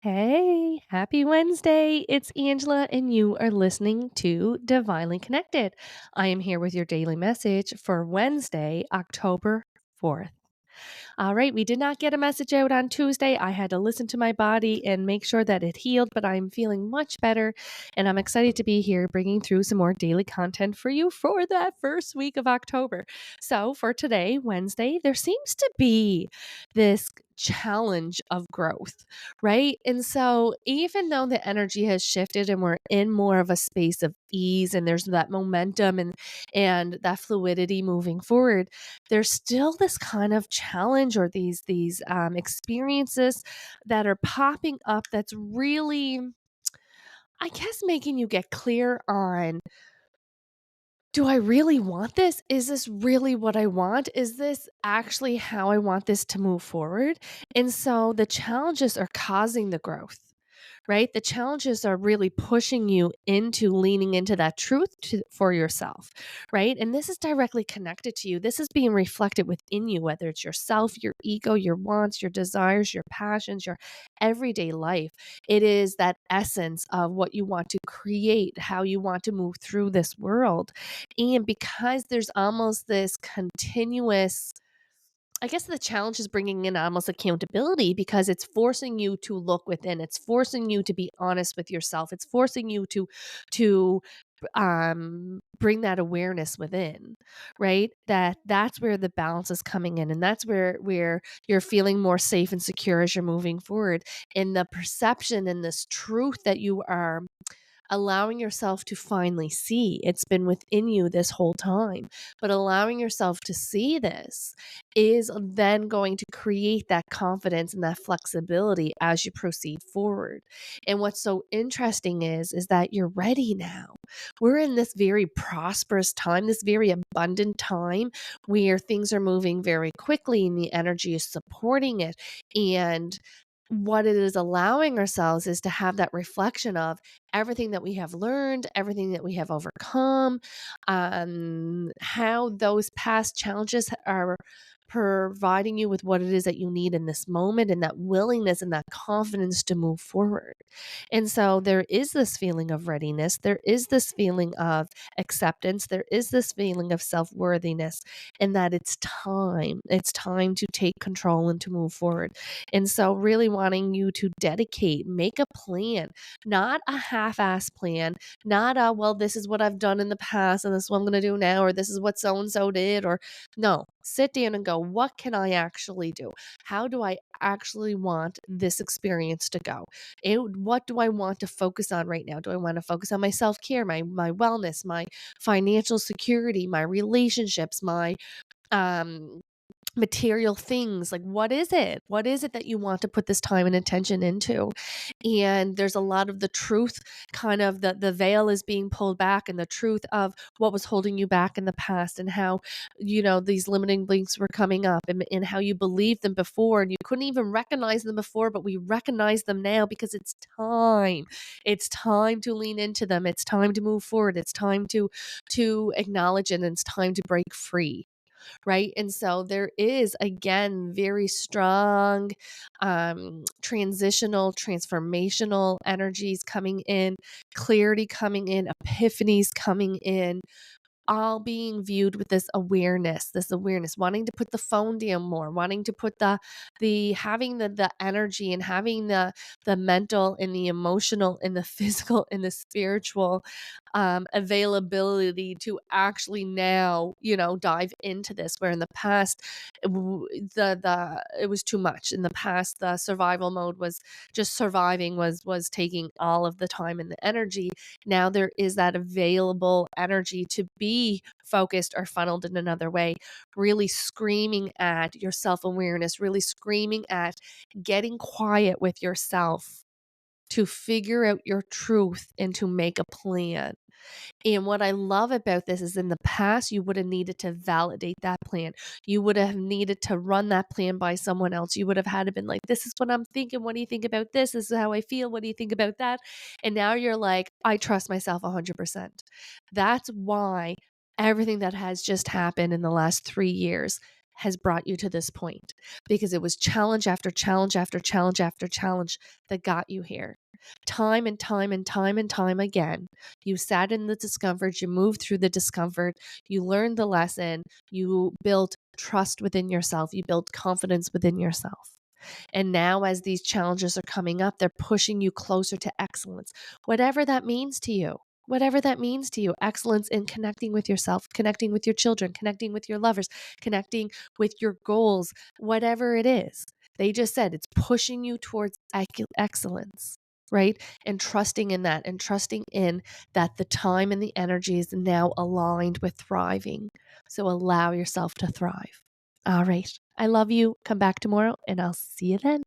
Hey, happy Wednesday. It's Angela, and you are listening to Divinely Connected. I am here with your daily message for Wednesday, October 4th. All right, we did not get a message out on Tuesday. I had to listen to my body and make sure that it healed, but I'm feeling much better. And I'm excited to be here bringing through some more daily content for you for that first week of October. So, for today, Wednesday, there seems to be this challenge of growth, right? And so, even though the energy has shifted and we're in more of a space of ease and there's that momentum and that fluidity moving forward, there's still this kind of challenge or these experiences that are popping up that's really, I guess, making you get clear on, do I really want this? Is this really what I want? Is this actually how I want this to move forward? And so the challenges are causing the growth, right? The challenges are really pushing you into leaning into that for yourself, right? And this is directly connected to you. This is being reflected within you, whether it's yourself, your ego, your wants, your desires, your passions, your everyday life. It is that essence of what you want to create, how you want to move through this world. And because there's almost this continuous, I guess the challenge is bringing in almost accountability because it's forcing you to look within. It's forcing you to be honest with yourself. It's forcing you to bring that awareness within, right? That's where the balance is coming in, and that's where you're feeling more safe and secure as you're moving forward. In the perception and this truth that you are allowing yourself to finally see. It's been within you this whole time, but allowing yourself to see this is then going to create that confidence and that flexibility as you proceed forward. And what's so interesting is that you're ready now. We're in this very prosperous time, this very abundant time where things are moving very quickly and the energy is supporting it. And what it is allowing ourselves is to have that reflection of everything that we have learned, everything that we have overcome, how those past challenges are providing you with what it is that you need in this moment and that willingness and that confidence to move forward. And so there is this feeling of readiness, there is this feeling of acceptance, there is this feeling of self-worthiness, and that it's time. It's time to take control and to move forward. And so, really wanting you to dedicate, make a plan, not a half ass plan, not a, well, this is what I've done in the past and this is what I'm going to do now, or this is what so and so did, or no, sit down and go, what can I actually do? How do I actually want this experience to go? What do I want to focus on right now? Do I want to focus on my self care, my wellness, my financial security, my relationships, my um material things? Like, what is it that you want to put this time and attention into? And there's a lot of the truth, kind of the veil is being pulled back, and the truth of what was holding you back in the past, and how these limiting beliefs were coming up, and how you believed them before and you couldn't even recognize them before, but we recognize them now because it's time to lean into them, it's time to move forward, it's time to acknowledge it, and it's time to break free, right? And so there is, again, very strong transitional, transformational energies coming in, clarity coming in, epiphanies coming in, all being viewed with this awareness, wanting to put the phone down more, wanting to put the having the energy and having the mental and the emotional and the physical and the spiritual availability to actually now, dive into this, where in the past the it was too much. In the past, the survival mode was just surviving, was taking all of the time and the energy. Now there is that available energy to be focused or funneled in another way, really screaming at your self-awareness, really screaming at getting quiet with yourself to figure out your truth and to make a plan. And what I love about this is, in the past, you would have needed to validate that plan. You would have needed to run that plan by someone else. You would have had to been like, this is what I'm thinking. What do you think about this? This is how I feel. What do you think about that? And now you're like, I trust myself 100%. That's why everything that has just happened in the last 3 years has brought you to this point, because it was challenge after challenge after challenge after challenge that got you here. Time and time and time and time again, you sat in the discomfort, you moved through the discomfort, you learned the lesson, you built trust within yourself, you built confidence within yourself. And now, as these challenges are coming up, they're pushing you closer to excellence, whatever that means to you. Whatever that means to you, excellence in connecting with yourself, connecting with your children, connecting with your lovers, connecting with your goals, whatever it is. They just said it's pushing you towards excellence, right? And trusting in that, and trusting in that the time and the energy is now aligned with thriving. So allow yourself to thrive. All right. I love you. Come back tomorrow and I'll see you then.